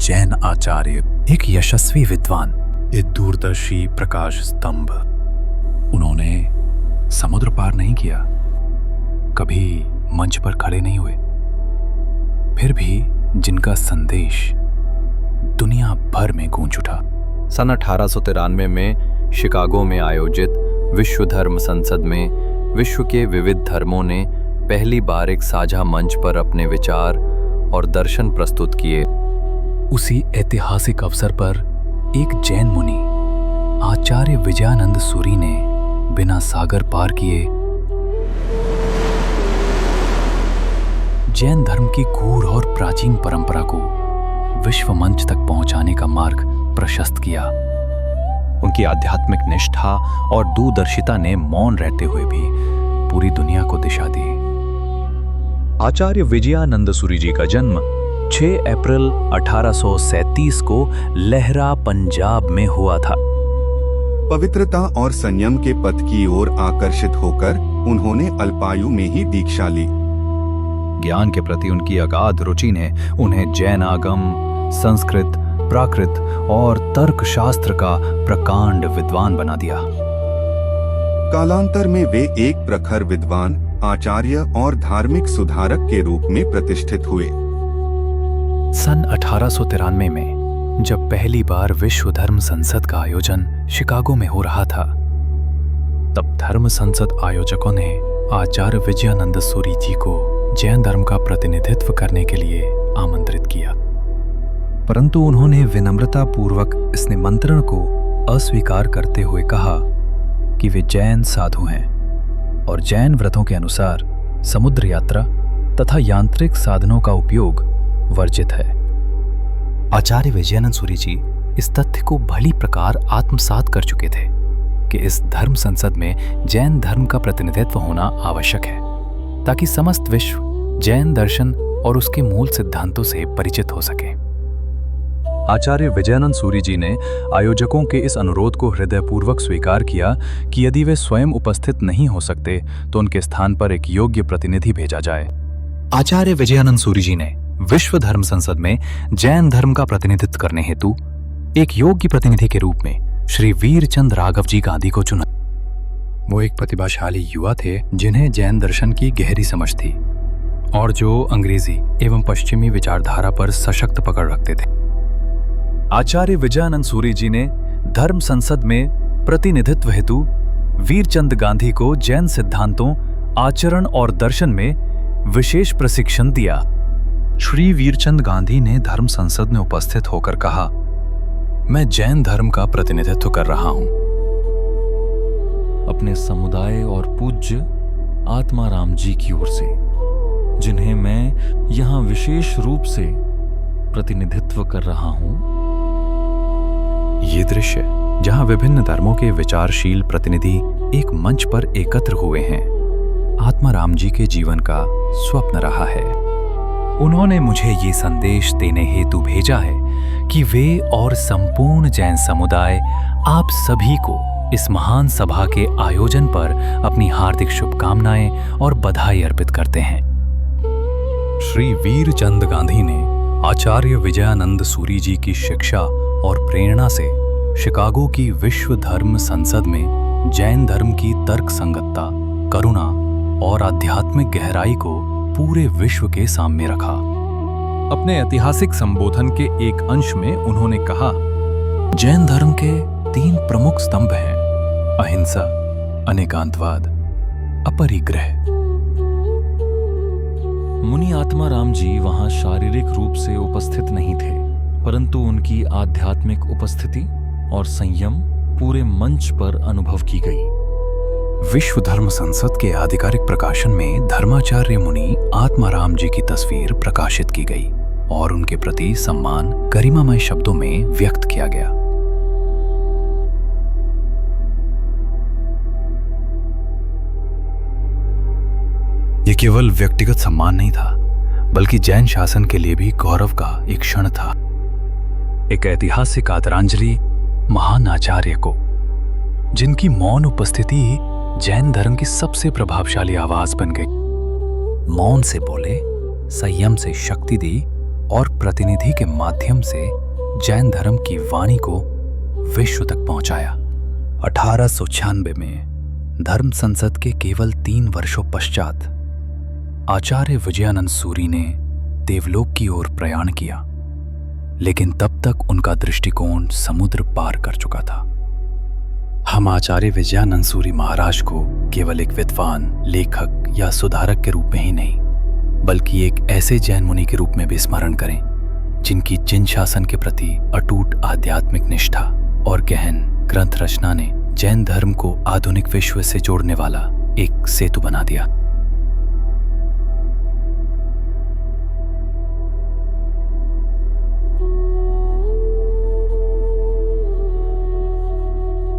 जैन आचार्य, एक यशस्वी विद्वान, एक दूरदर्शी प्रकाश स्तंभ। उन्होंने समुद्र पार नहीं किया, कभी मंच पर खड़े नहीं हुए, फिर भी जिनका संदेश दुनिया भर में गूंज उठा। सन 1893 में शिकागो में आयोजित विश्व धर्म संसद में विश्व के विविध धर्मों ने पहली बार एक साझा मंच पर अपने विचार और दर्शन प्रस्तुत किए। उसी ऐतिहासिक अवसर पर एक जैन मुनि आचार्य विजयानंद सूरी ने बिना सागर पार किए जैन धर्म की गूढ़ और प्राचीन परंपरा को विश्व मंच तक पहुंचाने का मार्ग प्रशस्त किया। उनकी आध्यात्मिक निष्ठा और दूरदर्शिता ने मौन रहते हुए भी पूरी दुनिया को दिशा दी। आचार्य विजयानंद सूरी जी का जन्म 6 अप्रैल 1837 को लहरा, पंजाब में हुआ था। पवित्रता और संयम के पथ की ओर आकर्षित होकर उन्होंने अल्पायु में ही दीक्षा ली। ज्ञान के प्रति उनकी अगाध रुचि ने उन्हें जैन आगम, संस्कृत, प्राकृत और तर्कशास्त्र का प्रकांड विद्वान बना दिया। कालांतर में वे एक प्रखर विद्वान, आचार्य और धार्मिक सुधारक के रूप में प्रतिष्ठित हुए। सन 1893 में जब पहली बार विश्व धर्म संसद का आयोजन शिकागो में हो रहा था, तब धर्म संसद आयोजकों ने आचार्य विजयानंद सूरी जी को जैन धर्म का प्रतिनिधित्व करने के लिए आमंत्रित किया, परंतु उन्होंने विनम्रता पूर्वक इस निमंत्रण को अस्वीकार करते हुए कहा कि वे जैन साधु हैं और जैन व्रतों के अनुसार समुद्र यात्रा तथा यांत्रिक साधनों का उपयोग वर्जित है। आचार्य विजयानंद सूरी जी इस तथ्य को भली प्रकार आत्मसात कर चुके थे कि इस धर्म संसद में जैन धर्म का प्रतिनिधित्व होना आवश्यक है, ताकि समस्त विश्व जैन दर्शन और उसके मूल सिद्धांतों से परिचित हो सके। आचार्य विजयानंद सूरी जी ने आयोजकों के इस अनुरोध को हृदयपूर्वक स्वीकार किया कि यदि वे स्वयं उपस्थित नहीं हो सकते तो उनके स्थान पर एक योग्य प्रतिनिधि भेजा जाए। आचार्य विजयानंद सूरी जी ने विश्व धर्म संसद में जैन धर्म का प्रतिनिधित्व करने हेतु एक योग्य प्रतिनिधि के रूप में श्री वीरचंद राघव जी गांधी को चुना। वो एक प्रतिभाशाली युवा थे जिन्हें जैन दर्शन की गहरी समझ थी और जो अंग्रेजी एवं पश्चिमी विचारधारा पर सशक्त पकड़ रखते थे। आचार्य विजयानंद सूरी जी ने धर्म संसद में प्रतिनिधित्व हेतु वीरचंद गांधी को जैन सिद्धांतों, आचरण और दर्शन में विशेष प्रशिक्षण दिया। श्री वीरचंद गांधी ने धर्म संसद में उपस्थित होकर कहा, मैं जैन धर्म का प्रतिनिधित्व कर रहा हूं। अपने समुदाय और पूज्य आत्माराम जी की ओर से, जिन्हें मैं यहां विशेष रूप से प्रतिनिधित्व कर रहा हूं। ये दृश्य जहां विभिन्न धर्मों के विचारशील प्रतिनिधि एक मंच पर एकत्र हुए हैं, आत्माराम जी के जीवन का स्वप्न रहा है। उन्होंने मुझे ये संदेश देने हेतु भेजा है कि वे और संपूर्ण जैन समुदाय आप सभी को इस महान सभा के आयोजन पर अपनी हार्दिक शुभकामनाएं और बधाई अर्पित करते हैं। श्री वीरचंद गांधी ने आचार्य विजयानंद सूरी जी की शिक्षा और प्रेरणा से शिकागो की विश्व धर्म संसद में जैन धर्म की तर्क संगतता, करुणा और आध्यात्मिक गहराई को पूरे विश्व के सामने रखा। अपने ऐतिहासिक संबोधन के एक अंश में उन्होंने कहा, जैन धर्म के 3 प्रमुख स्तंभ हैं: अहिंसा, अनेकांतवाद, अपरिग्रह। मुनि आत्माराम जी वहां शारीरिक रूप से उपस्थित नहीं थे, परंतु उनकी आध्यात्मिक उपस्थिति और संयम पूरे मंच पर अनुभव की गई। विश्व धर्म संसद के आधिकारिक प्रकाशन में धर्माचार्य मुनि आत्माराम जी की तस्वीर प्रकाशित की गई और उनके प्रति सम्मान गरिमामय शब्दों में व्यक्त किया गया। यह केवल व्यक्तिगत सम्मान नहीं था, बल्कि जैन शासन के लिए भी गौरव का एक क्षण था। एक ऐतिहासिक आदरांजलि महान आचार्य को, जिनकी मौन उपस्थिति जैन धर्म की सबसे प्रभावशाली आवाज बन गई। मौन से बोले, संयम से शक्ति दी और प्रतिनिधि के माध्यम से जैन धर्म की वाणी को विश्व तक पहुंचाया। 1896 में धर्म संसद के केवल 3 वर्षों पश्चात आचार्य विजयानंद सूरी ने देवलोक की ओर प्रयाण किया, लेकिन तब तक उनका दृष्टिकोण समुद्र पार कर चुका था। हम आचार्य विजयानंद सूरी महाराज को केवल एक विद्वान, लेखक या सुधारक के रूप में ही नहीं, बल्कि एक ऐसे जैन मुनि के रूप में भी स्मरण करें जिनकी जिन शासन के प्रति अटूट आध्यात्मिक निष्ठा और गहन ग्रंथ रचना ने जैन धर्म को आधुनिक विश्व से जोड़ने वाला एक सेतु बना दिया।